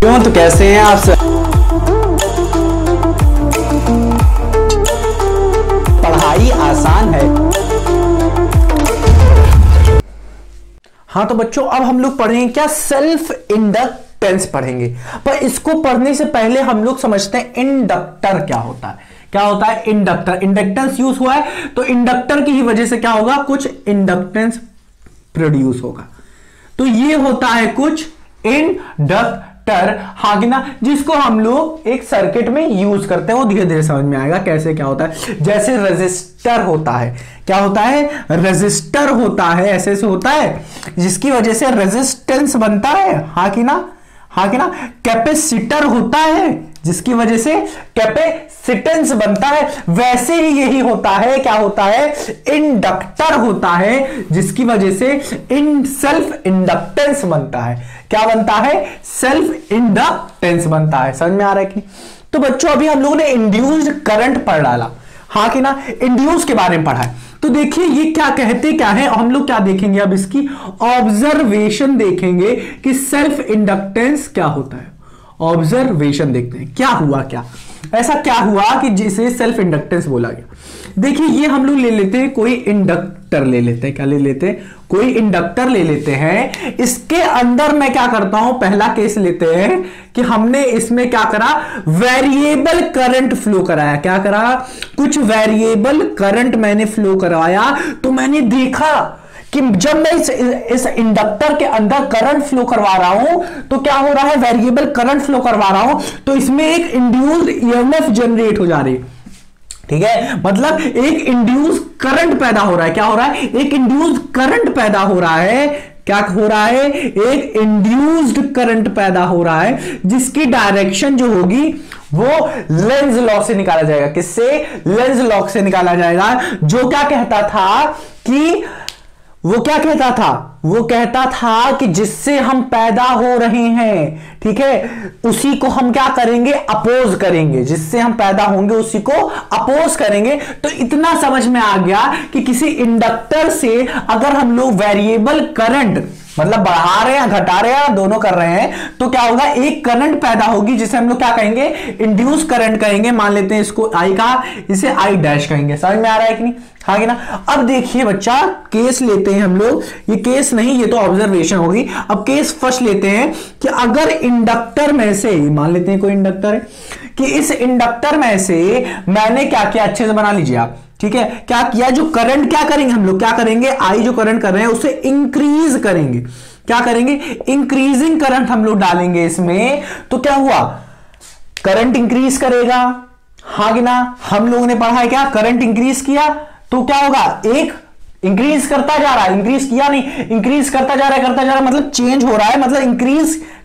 क्यों, तो कैसे हैं आप सब? पढ़ाई आसान है। हाँ तो बच्चों, अब हम लोग पढ़ेंगे क्या, सेल्फ इंडक्टेंस पढ़ेंगे। पर इसको पढ़ने से पहले हम लोग समझते हैं इंडक्टर क्या होता है। क्या होता है इंडक्टर? इंडक्टेंस यूज हुआ है तो इंडक्टर की ही वजह से क्या होगा, कुछ इंडक्टेंस प्रोड्यूस होगा। तो ये होता है कुछ इंडक्टर, हाँ कि ना, जिसको हम लोग एक सर्किट में यूज करते हैं। वो धीरे धीरे समझ में आएगा कैसे क्या होता है। जैसे रेजिस्टर होता है, क्या होता है, रेजिस्टर होता है, ऐसे से होता है जिसकी वजह से रेजिस्टेंस बनता है, हाँ कि ना, हाँ कि ना। कैपेसिटर होता है जिसकी वजह से कैपेसिटेंस बनता है। वैसे ही यही होता है, क्या होता है, इंडक्टर होता है जिसकी वजह से सेल्फ इंडक्टेंस बनता है। क्या बनता है, सेल्फ इंडक्टेंस बनता है। समझ में आ रहा है कि? तो बच्चों अभी हम लोगों ने इंड्यूस्ड करंट पढ़ डाला, हाँ कि ना, इंड्यूस के बारे में पढ़ा है। तो देखिए ये क्या कहते क्या है, हम लोग क्या देखेंगे अब, इसकी ऑब्जर्वेशन देखेंगे कि सेल्फ इंडक्टेंस क्या होता है। ऑब्जर्वेशन देखते हैं क्या हुआ, क्या ऐसा क्या हुआ कि जिसे सेल्फ इंडक्टेंस बोला गया। देखिए ये हम लोग ले लेते हैं, कोई इंडक्टर ले लेते हैं, क्या ले लेते हैं, कोई इंडक्टर ले लेते हैं। इसके अंदर मैं क्या करता हूं, पहला केस लेते हैं कि हमने इसमें क्या करा, वेरिएबल करंट फ्लो कराया। क्या करा, कुछ वेरिएबल करंट मैंने फ्लो करवाया। तो मैंने देखा कि जब मैं इस इंडक्टर के अंदर करंट फ्लो करवा रहा हूं तो क्या हो रहा है, वेरिएबल करंट फ्लो करवा रहा हूं तो इसमें एक इंड्यूस्ड ईएमएफ जनरेट हो जा रही है। ठीक है, मतलब एक इंड्यूस करंट पैदा हो रहा है। क्या हो रहा है, एक इंड्यूस्ड करंट पैदा हो रहा है। क्या हो रहा है, एक इंड्यूस्ड करंट पैदा हो रहा है जिसकी डायरेक्शन जो होगी वो लेंज लॉ से निकाला जाएगा। किससे, लेंज लॉ से निकाला जाएगा। जो क्या कहता था कि, वो क्या कहता था, वो कहता था कि जिससे हम पैदा हो रहे हैं, ठीक है, उसी को हम क्या करेंगे, अपोज करेंगे। जिससे हम पैदा होंगे उसी को अपोज करेंगे। तो इतना समझ में आ गया कि किसी इंडक्टर से अगर हम लोग वेरिएबल करंट मतलब बढ़ा रहे हैं, घटा रहे हैं, दोनों कर रहे हैं, तो क्या होगा, एक करंट पैदा होगी जिसे हम लोग क्या कहेंगे, इंड्यूस करंट कहेंगे। मान लेते हैं इसको आई का, इसे आई डैश कहेंगे। समझ में आ रहा है कि नहीं, हाँ कि ना। अब देखिए बच्चा, केस लेते हैं हम लोग, ये केस नहीं, ये तो ऑब्जर्वेशन होगी। अब केस फर्स्ट लेते हैं कि अगर इंडक्टर में से, मान लेते हैं कोई इंडक्टर है, कि इस इंडक्टर में से मैंने क्या किया, अच्छे से बना लीजिए आप, ठीक है, क्या किया, जो करंट क्या करेंगे हम लोग, क्या करेंगे, आई जो करंट कर रहे हैं उसे इंक्रीज करेंगे। क्या करेंगे, इंक्रीजिंग करंट हम लोग डालेंगे इसमें। तो क्या हुआ, करंट इंक्रीज करेगा, हाँ कि ना। हम लोगों ने पढ़ा है क्या, करंट इंक्रीज किया तो क्या होगा, एक इंक्रीज करता जा रहा है, इंक्रीज किया नहीं, इंक्रीज करता जा रहा है, करता जा रहा है, मतलब चेंज हो रहा है, मतलब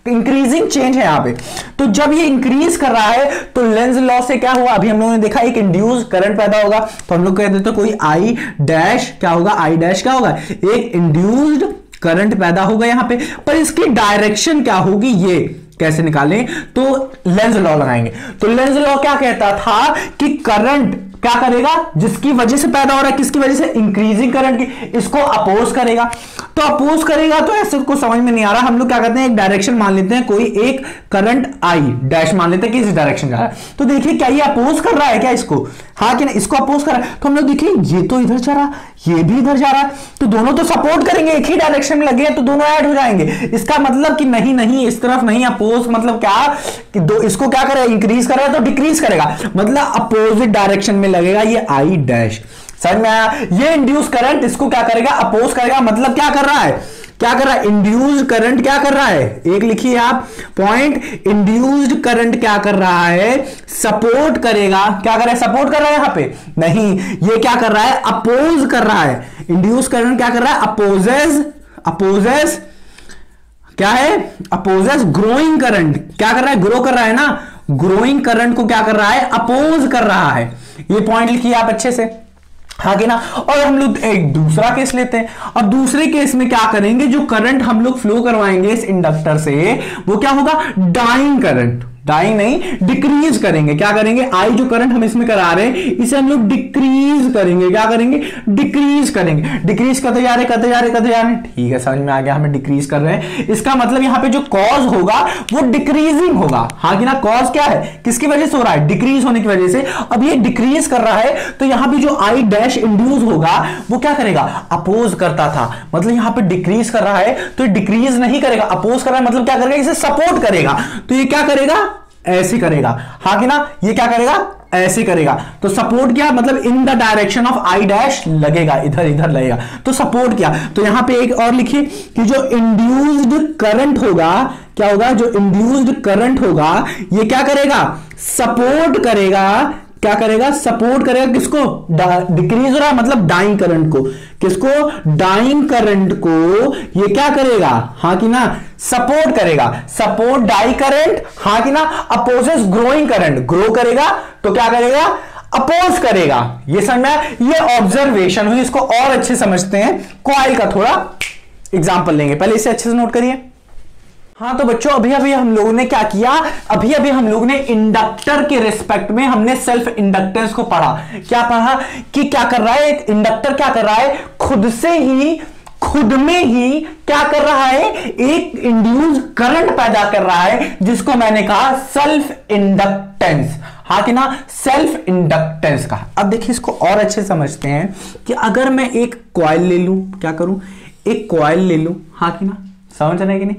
इंक्रीजिंग चेंज है यहां पे। तो जब ये इंक्रीज कर रहा है तो लेंज लॉ से क्या हुआ, अभी हम लोगों ने देखा एक इंड्यूस करंट पैदा होगा। तो हम लोग कह देते कोई आई डैश, क्या होगा, आई डैश क्या होगा, एक इंड्यूस्ड करंट पैदा होगा यहां पे। पर इसकी डायरेक्शन क्या होगी, ये कैसे निकालें, तो लेंज लॉ लगाएंगे। तो लेंज लॉ क्या कहता था कि करंट क्या करेगा, जिसकी वजह से पैदा हो रहा है, किसकी वजह से, इंक्रीजिंग करंट की, इसको अपोज करेगा। तो अपोज करेगा तो ऐसे को समझ में नहीं आ रहा, हम लोग क्या करते हैं, एक डायरेक्शन मान लेते हैं, कोई एक करंट आई डैश मान लेते हैं कि इस डायरेक्शन जा रहा है। तो देखिए क्या ये अपोज कर रहा है क्या इसको, हाँ कि ना, इसको अपोज कर रहा है। तो हम लोग देखिए ये तो इधर जा रहा, ये भी इधर जा रहा है, तो दोनों तो सपोर्ट करेंगे, एक ही डायरेक्शन में लगे हैं तो दोनों ऐड हो जाएंगे। इसका मतलब कि नहीं नहीं, इस तरफ नहीं, अपोज मतलब क्या कि दो, इसको क्या करेगा, इंक्रीज कर रहा है तो डिक्रीज करेगा, मतलब अपोजिट डायरेक्शन में लगेगा ये आई डैश। समझ में आया, ये इंड्यूस करंट इसको क्या करेगा, अपोज करेगा। मतलब क्या कर रहा है, क्या कर रहा है, इंड्यूस्ड करंट क्या कर रहा है, एक लिखिए आप पॉइंट, इंड्यूस्ड करंट क्या कर रहा है, सपोर्ट करेगा। क्या कर रहा है, सपोर्ट कर रहा है यहां पे नहीं, ये क्या कर रहा है, अपोज कर रहा है। इंड्यूस करंट क्या कर रहा है, अपोजेस क्या है, अपोजेस ग्रोइंग करंट। क्या कर रहा है, ग्रो कर रहा है ना, ग्रोइंग करंट को क्या कर रहा है, अपोज कर रहा है। ये पॉइंट लिखिए आप अच्छे से, हाँ कि ना। और हम लोग एक दूसरा केस लेते हैं। अब दूसरे केस में क्या करेंगे, जो करंट हम लोग फ्लो करवाएंगे इस इंडक्टर से वो क्या होगा, डाइंग करंट। डाइंग नहीं, डिक्रीज करेंगे। क्या करेंगे, आई जो करंट हम इसमें करा रहे हैं इसे हम लोग डिक्रीज करेंगे। क्या करेंगे, डिक्रीज करेंगे। डिक्रीज करते जा रहे करते जा रहे करते जा रहे, ठीक है, समझ में आ गया, हमें डिक्रीज कर रहे हैं। इसका मतलब यहां पे जो कॉज होगा वो डिक्रीजिंग होगा। हाँ कि ना, कॉज क्या है, किसकी वजह से हो रहा है, डिक्रीज होने की वजह से। अब ये डिक्रीज कर रहा है तो यहां पे जो आई डैश इंड्यूस होगा वो क्या करेगा, अपोज करता था। मतलब यहां पे डिक्रीज कर रहा है तो डिक्रीज नहीं करेगा, अपोज कर रहा है, मतलब क्या करेगा, इसे सपोर्ट करेगा। तो ये क्या करेगा, ऐसे करेगा। हाँ कि ना, ये क्या करेगा, ऐसे करेगा। तो सपोर्ट किया मतलब in the direction of I dash लगेगा, इधर इधर लगेगा, तो सपोर्ट किया। तो यहां पे एक और लिखिए कि जो इंड्यूस्ड करंट होगा, क्या होगा, जो इंड्यूस्ड करंट होगा ये क्या करेगा, सपोर्ट करेगा। क्या करेगा, सपोर्ट करेगा किसको, डिक्रीज हो रहा है मतलब डाइंग करंट को। किसको, डाइंग करंट को ये क्या करेगा, हाँ कि ना, सपोर्ट करेगा। सपोर्ट डाई करंट, हाँ कि ना, अपोजेस ग्रोइंग करंट, ग्रो करेगा तो क्या करेगा, अपोज करेगा। ये समझ में, ये ऑब्जर्वेशन हुई। इसको और अच्छे समझते हैं, कॉइल का थोड़ा एग्जांपल लेंगे, पहले इसे अच्छे से नोट करिए। हाँ तो बच्चों अभी अभी हम लोगों ने क्या किया, अभी अभी हम लोगों ने इंडक्टर के रिस्पेक्ट में हमने सेल्फ इंडक्टेंस को पढ़ा। क्या पढ़ा कि क्या कर रहा है इंडक्टर, क्या कर रहा है, खुद में ही क्या कर रहा है, एक इंड्यूस करंट पैदा कर रहा है, जिसको मैंने कहा सेल्फ इंडक्टेंस। हाँ कि ना, सेल्फ इंडक्टेंस का। अब देखिए इसको और अच्छे समझते हैं कि अगर मैं एक कॉइल ले लूं, क्या करूं, एक कॉइल ले लूं, हाँ कि ना, समझ रहे हैं कि नहीं,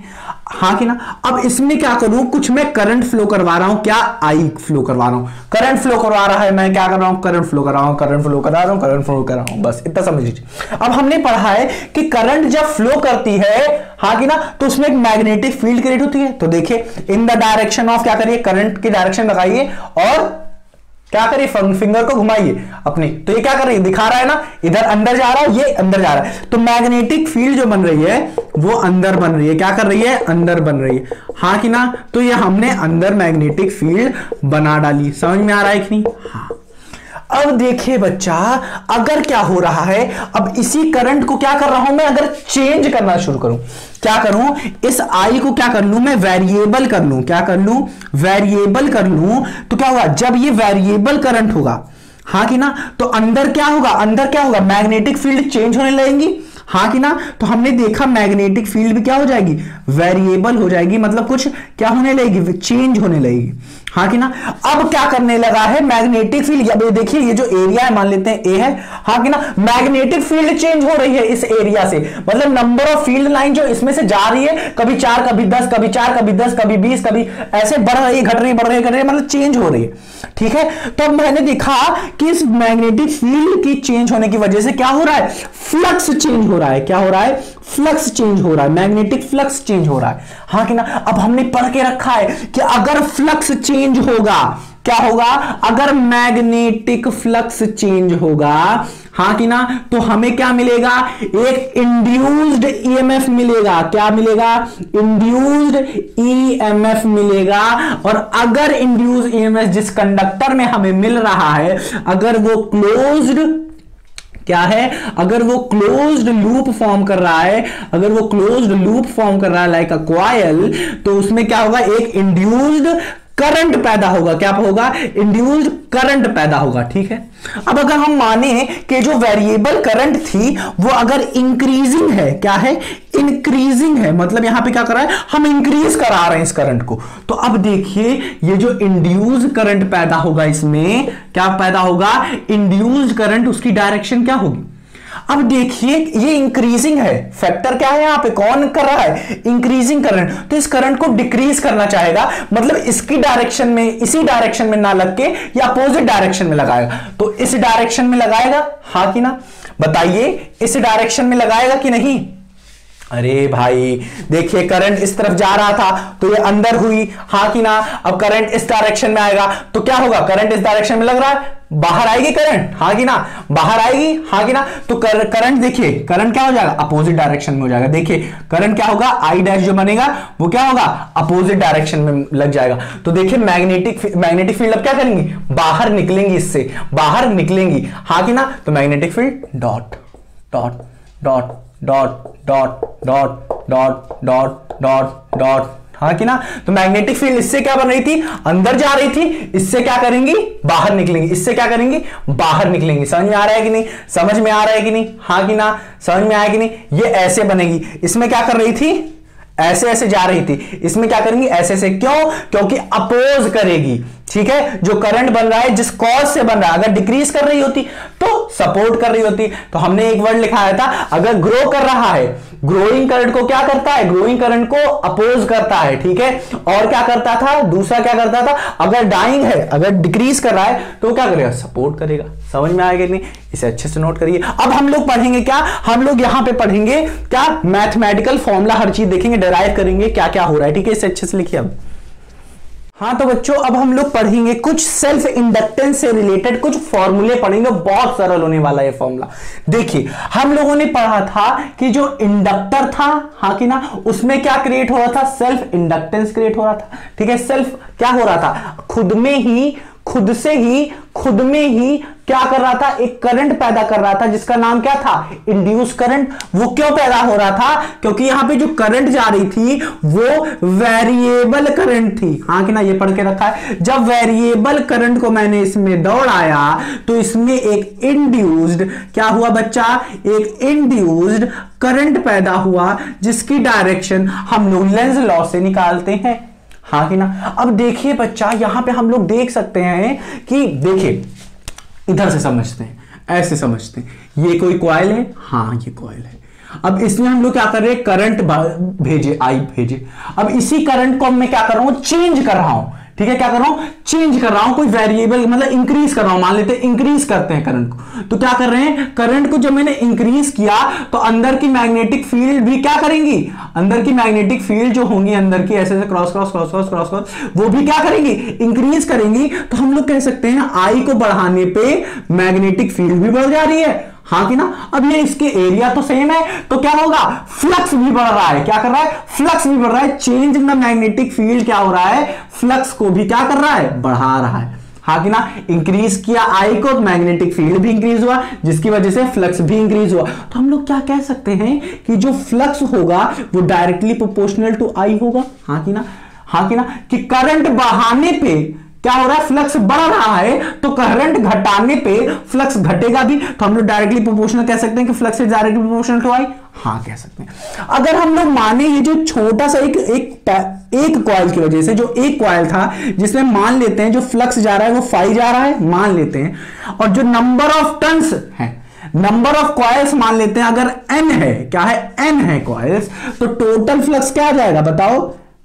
हाँ कि ना। अब इसमें क्या करूं, कुछ मैं करंट फ्लो करवा रहा हूं, क्या, आई फ्लो करवा रहा हूं, करंट फ्लो करवा रहा है, मैं क्या कर रहा हूं, करंट फ्लो कर रहा हूं, करंट फ्लो करा रहा हूं, करंट फ्लो कर रहा हूं, बस इतना समझ लीजिए। अब हमने पढ़ा है कि करंट जब फ्लो करती है, हाँ कि ना, तो उसमें एक मैग्नेटिक फील्ड क्रिएट होती है। तो देखिए इन द डायरेक्शन ऑफ, क्या करिए, करंट की डायरेक्शन लगाइए और क्या करिए, फिंगर को घुमाइए अपनी। तो ये क्या कर रही है, दिखा रहा है ना, इधर अंदर जा रहा है, ये अंदर जा रहा है। तो मैग्नेटिक फील्ड जो बन रही है वो अंदर बन रही है। क्या कर रही है, अंदर बन रही है, हाँ कि ना। तो ये हमने अंदर मैग्नेटिक फील्ड बना डाली। समझ में आ रहा है कि नहीं, हाँ। अब देखिए बच्चा, अगर क्या हो रहा है, अब इसी करंट को क्या कर रहा हूं मैं, अगर चेंज करना शुरू करूं, क्या करूं, इस आई को क्या कर लूं मैं, वेरिएबल कर लूं। क्या कर लूं, वेरिएबल कर लूं। तो क्या होगा, जब ये वेरिएबल करंट होगा, हाँ कि ना, तो अंदर क्या होगा, अंदर क्या होगा, मैग्नेटिक फील्ड चेंज होने लगेंगी, हाँ कि ना। तो हमने देखा मैग्नेटिक फील्ड भी क्या हो जाएगी, वेरिएबल हो जाएगी, मतलब कुछ क्या होने लगेगी, चेंज होने लगेगी, हाँ कि ना। अब क्या करने लगा है, मैग्नेटिक फील्ड, अब देखिए ये जो एरिया है मान लेते हैं ए है, हाँ कि ना, मैग्नेटिक फील्ड चेंज हो रही है इस एरिया से। मतलब नंबर ऑफ फील्ड लाइन जो इसमें से जा रही है, कभी 4 कभी 10 कभी 4 कभी 10 कभी 20 कभी ऐसे बढ़ रही है, घट रही है, बढ़ रही है, घट रही है, मतलब चेंज हो रही है, ठीक है। तो अब मैंने देखा कि इस मैग्नेटिक फील्ड की चेंज होने की वजह से क्या हो रहा है, फ्लक्स चेंज हो रहा है। क्या हो रहा है, फ्लक्स चेंज हो रहा है, मैग्नेटिक फ्लक्स चेंज हो रहा है, हाँ कि ना। अब हमने पढ़ के रखा है कि अगर फ्लक्स चेंज होगा, क्या होगा, अगर मैग्नेटिक फ्लक्स चेंज होगा, हाँ कि ना, तो हमें क्या मिलेगा, एक इंड्यूस्ड ईएमएफ मिलेगा। क्या मिलेगा, इंड्यूस्ड ईएमएफ मिलेगा। और अगर इंड्यूस्ड ईएमएफ जिस कंडक्टर में हमें मिल रहा है, अगर वो क्लोज्ड, क्या है, अगर वो क्लोज्ड लूप फॉर्म कर रहा है, अगर वो क्लोज्ड लूप फॉर्म कर रहा है लाइक अ कॉइल, तो उसमें क्या होगा, एक इंड्यूस्ड करंट पैदा होगा। क्या होगा, इंड्यूस्ड करंट पैदा होगा, ठीक है। अब अगर हम माने कि जो वेरिएबल करंट थी वो अगर इंक्रीजिंग है, क्या है, इंक्रीजिंग है, मतलब यहां पे क्या कर रहा है, हम इंक्रीज करा रहे हैं इस करंट को। तो अब देखिए ये जो इंड्यूस्ड करंट पैदा होगा, इसमें क्या पैदा होगा, इंड्यूस्ड करंट, उसकी डायरेक्शन क्या होगी। अब देखिए ये इंक्रीजिंग है, फैक्टर क्या है यहां पे, कौन कर रहा है, इंक्रीजिंग करंट। तो इस करंट को डिक्रीज करना चाहेगा, मतलब इसकी डायरेक्शन में, इसी डायरेक्शन में ना लग के या अपोजिट डायरेक्शन में लगाएगा। तो इस डायरेक्शन में लगाएगा, हाँ कि ना, बताइए इस डायरेक्शन में लगाएगा कि नहीं। अरे भाई देखिए करंट इस तरफ जा रहा था तो ये अंदर हुई, हाँ कि ना। अब करंट इस डायरेक्शन में आएगा तो क्या होगा, करंट इस डायरेक्शन में लग रहा है, बाहर आएगी करंट, हाँ कि ना, बाहर आएगी, हाँ कि ना। तो करंट देखिए, करंट क्या हो जाएगा, अपोजिट डायरेक्शन में हो जाएगा। देखिए करंट क्या होगा, आई डैश जो बनेगा वो क्या होगा, अपोजिट डायरेक्शन में लग जाएगा। तो देखिए मैग्नेटिक फील्ड अब क्या करेंगी, बाहर निकलेंगी, इससे बाहर निकलेंगी, हाँ कि ना। तो magnetic field dot dot dot dot dot dot dot dot dot dot, हाँ कि ना। तो मैग्नेटिक फील्ड इससे क्या बन रही थी, अंदर जा रही थी, इससे क्या करेंगी, बाहर निकलेंगी, इससे क्या करेंगी, बाहर निकलेंगी। समझ में आ रहा है कि नहीं, समझ में आ रहा है कि नहीं, हाँ कि ना, समझ में आया कि नहीं। ये ऐसे बनेगी, इसमें क्या कर रही थी, ऐसे ऐसे जा रही थी, इसमें क्या करेंगी, ऐसे ऐसे। क्यों, क्योंकि अपोज करेगी, ठीक है। जो करंट बन रहा है जिस कॉज से बन रहा है, अगर डिक्रीज कर रही होती तो सपोर्ट कर रही होती। तो हमने एक वर्ड लिखाया था, अगर ग्रो कर रहा है, ग्रोइंग करंट को क्या करता है, ग्रोइंग करंट को अपोज करता है, ठीक है। और क्या करता था, दूसरा क्या करता था, अगर डाइंग है, अगर डिक्रीज कर रहा है तो क्या करेगा, सपोर्ट करेगा। समझ में आएगा नहीं, इसे अच्छे से नोट करिए। अब हम लोग पढ़ेंगे क्या, हम लोग यहां पे पढ़ेंगे क्या, मैथमेटिकल फॉर्मूला, हर चीज देखेंगे, डिराइव करेंगे क्या क्या हो रहा है, ठीक है। इसे अच्छे से लिखिए अब। हाँ तो बच्चों, अब हम लोग पढ़ेंगे कुछ सेल्फ इंडक्टेंस से रिलेटेड कुछ फॉर्मूले पढ़ेंगे, बहुत सरल होने वाला है फॉर्मूला। देखिए, हम लोगों ने पढ़ा था कि जो इंडक्टर था, हाँ कि ना, उसमें क्या क्रिएट हो रहा था, सेल्फ इंडक्टेंस क्रिएट हो रहा था, ठीक है। सेल्फ क्या हो रहा था, खुद में ही क्या कर रहा था, एक करंट पैदा कर रहा था जिसका नाम क्या था, इंड्यूस करंट। वो क्यों पैदा हो रहा था, क्योंकि यहां पे जो करंट जा रही थी वो वेरिएबल करंट थी, हाँ कि ना, ये पढ़ के रखा है। जब वेरिएबल करंट को मैंने इसमें दौड़ाया तो इसमें एक इंड्यूस्ड क्या हुआ बच्चा, एक इंड्यूस्ड करंट पैदा हुआ जिसकी डायरेक्शन हम लोग लेंज लॉ से निकालते हैं, हाँ कि ना। अब देखिए बच्चा, यहां पे हम लोग देख सकते हैं कि देखिए, इधर से समझते हैं, ऐसे समझते हैं, ये कोई कॉइल है, हाँ ये कॉइल है। अब इसमें हम लोग क्या कर रहे हैं, करंट भेजे, आई भेजे। अब इसी करंट को मैं क्या कर रहा हूं, चेंज कर रहा हूं, ठीक है। क्या कर रहा हूं, चेंज कर रहा हूं, कोई वेरिएबल मतलब इंक्रीज कर रहा हूं, मान लेते हैं इंक्रीज करते हैं करंट को। तो क्या कर रहे हैं, करंट को जब मैंने इंक्रीज किया तो अंदर की मैग्नेटिक फील्ड भी क्या करेंगी, अंदर की मैग्नेटिक फील्ड जो होंगी अंदर की, ऐसे ऐसे cross cross cross cross cross cross, वो भी क्या करेंगी, इंक्रीज करेंगी। तो हम लोग कह सकते हैं आई को बढ़ाने पे मैग्नेटिक फील्ड भी बढ़ जा रही है, हाँ कि ना। अब ये इसके एरिया तो सेम है, तो क्या होगा, फ्लक्स भी बढ़ रहा है, क्या कर रहा है, फ्लक्स भी बढ़ रहा है। Change in the magnetic field क्या हो रहा है, फ्लक्स को भी क्या कर रहा है, बढ़ा रहा है, हाँ कि ना। इंक्रीज किया आई को, मैग्नेटिक फील्ड भी इंक्रीज हुआ, जिसकी वजह से फ्लक्स भी इंक्रीज हुआ। तो हम लोग क्या कह सकते हैं कि जो फ्लक्स होगा वो डायरेक्टली प्रोपोर्शनल टू आई होगा, हाँ कि ना, हाँ कि ना। कि करंट बढ़ाने पे क्या हो रहा है, फ्लक्स बढ़ रहा है, तो करंट घटाने पे फ्लक्स घटेगा भी। तो हम लोग डायरेक्टली प्रोपोर्शनल कह सकते हैं कि flux is directly proportional to I, हाँ कह सकते हैं। अगर हम लोग माने ये जो छोटा सा एक कॉइल की वजह से, जो एक कॉइल था जिसमें मान लेते हैं जो फ्लक्स जा रहा है वो फाई जा रहा है, मान लेते हैं, और जो नंबर ऑफ टर्न्स है, नंबर ऑफ कॉइल्स मान लेते हैं अगर n है, क्या है, n है कॉइल्स, तो टोटल फ्लक्स क्या आ जाएगा,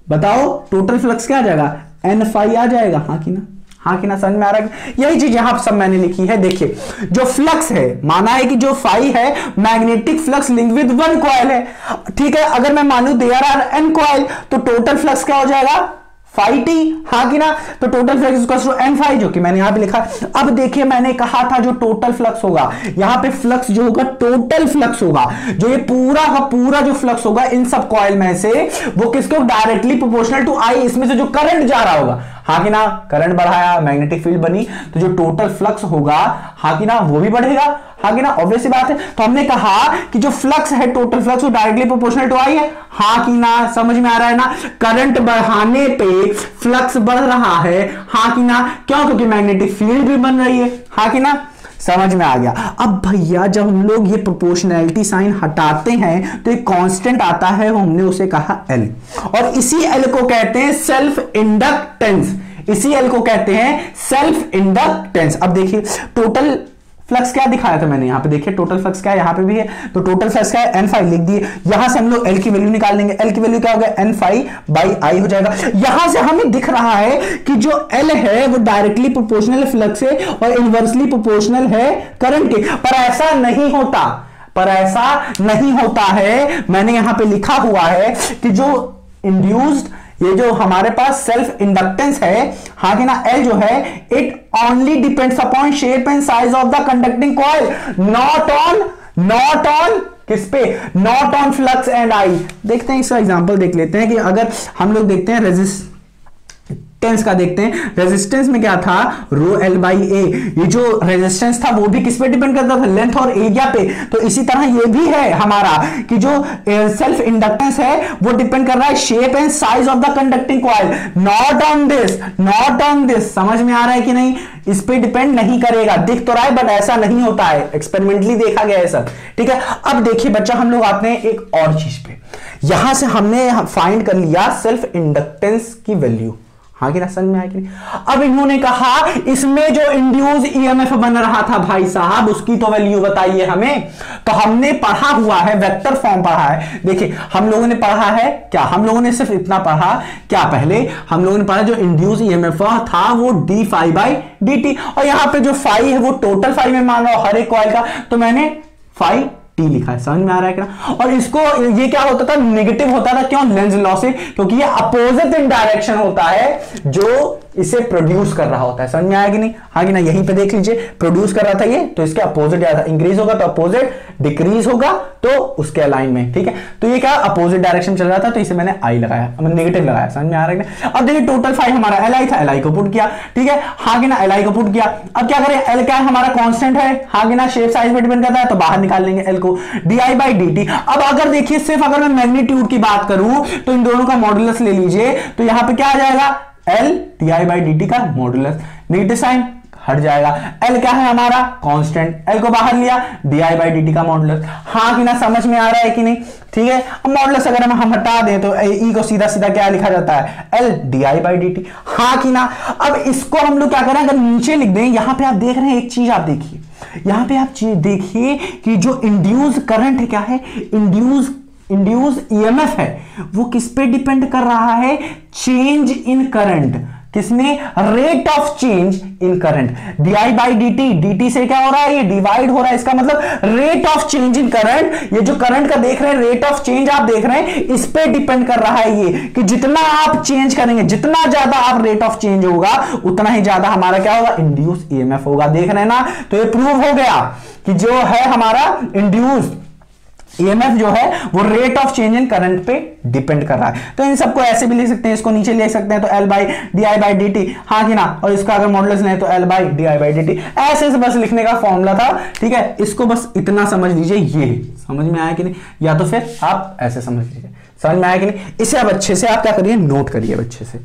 बताओ टोटल फ्लक्स क्या आ जाएगा, n फाई आ जाएगा, हाँ कि ना, हाँ कि ना, समझ में आ रहा है। यही चीज यहां सब मैंने लिखी है। देखिए, जो फ्लक्स है, माना है कि जो फाई है magnetic flux link with one coil है, ठीक है। अगर मैं मानू देयर आर n कॉइल, तो टोटल फ्लक्स क्या हो जाएगा, फाई टी, हाँ कि ना। तो total flux equals to n phi, जो कि मैंने यहां पे लिखा। अब देखिए, मैंने कहा था जो टोटल फ्लक्स होगा, यहां पे फ्लक्स जो होगा टोटल फ्लक्स होगा, जो ये पूरा का पूरा जो फ्लक्स होगा इन सब कॉइल में से, वो किसको, डायरेक्टली प्रोपोर्शनल टू आई, इसमें से जो करंट जा रहा होगा, हाँ कि ना। करंट बढ़ाया, मैग्नेटिक फील्ड बनी, तो जो टोटल फ्लक्स होगा, हाँ कि ना, वो भी बढ़ेगा, हाँ कि ना, ऑब्वियस सी बात है। तो हमने कहा कि जो फ्लक्स है, टोटल फ्लक्स, वो डायरेक्टली प्रोपोर्शनल टू आई है, हाँ कि ना, समझ में आ रहा है ना। करंट बढ़ाने पे फ्लक्स बढ़ रहा है, हाँ कि ना, क्यों, क्योंकि मैग्नेटिक फील्ड भी बन रही है, हाँ कि ना, समझ में आ गया। अब भैया, जब हम लोग ये प्रोपोर्शनैलिटी साइन हटाते हैं तो एक कांस्टेंट आता है, हमने उसे कहा L, और इसी L को कहते हैं सेल्फ इंडक्टेंस, इसी L को कहते हैं सेल्फ इंडक्टेंस। अब देखिए, टोटल फ्लक्स क्या दिखाया था मैंने, यहां पे देखिए टोटल फ्लक्स क्या है, यहां पे भी है, तो टोटल फ्लक्स क्या है, n फाई लिख दिए। यहां से हम लोग L की वैल्यू निकाल लेंगे, L की वैल्यू क्या होगा, n फाई बाई आई हो जाएगा। यहां से हमें दिख रहा है कि जो L है वो डायरेक्टली प्रोपोर्शनल फ्लक्स है और इनवर्सली प्रोपोर्शनल है करंट के, पर ऐसा नहीं होता है। मैंने यहां पे लिखा हुआ है कि जो इंड्यूस्ड, ये जो हमारे पास सेल्फ इंडक्टेंस है, हाँ कि ना, L जो है, it only depends upon shape and size of the conducting coil, not on किस पे, not on flux and I. देखते हैं इसका एग्जांपल देख लेते हैं कि अगर हम लोग देखते हैं रेजिस्टेंस रेजिस्टेंस का देखते हैं। रेजिस्टेंस में क्या था, रो एल बाई ए। ये जो रेजिस्टेंस था वो भी किस पे डिपेंड करता था, लेंथ और एरिया पे। तो इसी तरह ये भी है हमारा कि जो सेल्फ इंडक्टेंस है वो डिपेंड कर रहा है shape and size of the conducting coil, not on this, not on this. समझ में आ रहा है कि नहीं, इस पे डिपेंड नहीं करेगा। दिख तो रहा है बट ऐसा नहीं होता है, एक्सपेरिमेंटली देखा गया है सब, ठीक है। अब देखिए बच्चा, हम लोग आते हैं एक और चीज पे। यहां से हमने फाइंड कर लिया सेल्फ इंडक्टेंस की वैल्यू, हाँ कि ना, समझ में आया कि नहीं। अब इन्होंने कहा इसमें जो इंड्यूस ईएमएफ बन रहा था भाई साहब, उसकी तो वैल्यू बताइए हमें। तो हमने पढ़ा हुआ है, वेक्टर फॉर्म पढ़ा है। देखिए हम लोगों ने पढ़ा है क्या, हम लोगों ने सिर्फ इतना पढ़ा क्या, पहले हम लोगों ने पढ़ा जो इंड्यूस ईएमएफ था वो D phi by D T, और यहां पे जो फाई है वो टोटल फाई में मान लो हर एक कॉइल का, तो मैंने फाई टी लिखा है। समझ में आ रहा है क्या। और इसको ये क्या होता था, नेगेटिव होता था, क्यों, लेंस लॉ से, क्योंकि ये अपोजिट इन डायरेक्शन होता है जो इसे प्रोड्यूस कर रहा होता है। समझ में आया कि नहीं, हाँ कि ना। यहीं पे देख लीजिए, प्रोड्यूस कर रहा था ये, तो इसके अपोजिट आया था, इंक्रीज होगा तो अपोजिट, डिक्रीज होगा तो उसके अलाइन में, ठीक है। तो ये क्या अपोजिट डायरेक्शन चल रहा था, तो इसे मैंने आई लगाया, नेगेटिव लगाया। समझ में आ रहा है। अब देखिए टोटल फाइव हमारा एल आई था, एल आई को पुट किया, ठीक है, हाँ कि ना, एल आई को पुट किया। अब क्या करें, एल क्या है हमारा कांस्टेंट है, हाँ कि ना, शेप साइज पे डिपेंड करता है, तो बाहर निकाल लेंगे एल को, D I by D T. अब अगर देखिए सिर्फ अगर मैं मैग्नीट्यूड की बात करूं तो इन दोनों का मॉडुलस ले लीजिए, तो यहां पे क्या आ जाएगा, L D I by D T का मॉडुलस, नेगेटिव साइन हट जाएगा। एल क्या है हमारा कांस्टेंट, एल को बाहर लिया, D I by D T का मॉडुलस, हाँ कि ना, समझ में आ रहा है कि नहीं, ठीक है। अब मॉडुलस अगर हम हटा दें तो ई को सीधा सीधा क्या लिखा जाता है, L D I by D T, हाँ कि ना। अब इसको हम लोग क्या करें, अगर नीचे लिख दें, यहां पे आप देख रहे हैं एक चीज, आप देखिए यहां पे आप देखिए कि जो इंड्यूस करंट है क्या है, इंड्यूस ईएमएफ है, वो किस पे डिपेंड कर रहा है, चेंज इन करंट, किसमें, rate of change in current. D I by D T, D T से क्या हो रहा है, ये डिवाइड हो रहा है, इसका मतलब rate of change in current. ये जो करंट का देख रहे हैं, रेट ऑफ चेंज आप देख रहे हैं, इस पे डिपेंड कर रहा है ये, कि जितना आप चेंज करेंगे, जितना ज्यादा आप रेट ऑफ चेंज होगा, उतना ही ज्यादा हमारा क्या होगा, इंड्यूस ईएमएफ होगा। देख रहे हैं ना, तो ये प्रूव हो गया कि जो है हमारा इंड्यूस ईएमएफ जो है वो rate of change in current पे डिपेंड कर रहा है। तो इन सबको ऐसे भी लिख सकते हैं, इसको नीचे ले सकते हैं, तो L by D I by D T, हाँ कि ना, और इसका अगर मॉडुलस लें तो L by D I by D T. ऐसे से बस लिखने का फॉर्मूला था, ठीक है। इसको बस इतना समझ लीजिए, ये समझ में आया कि नहीं, या तो फिर आप ऐसे समझ लीजिए, समझ में आया कि नहीं। इसे आप अच्छे से आप क्या करिए, नोट करिए अच्छे से।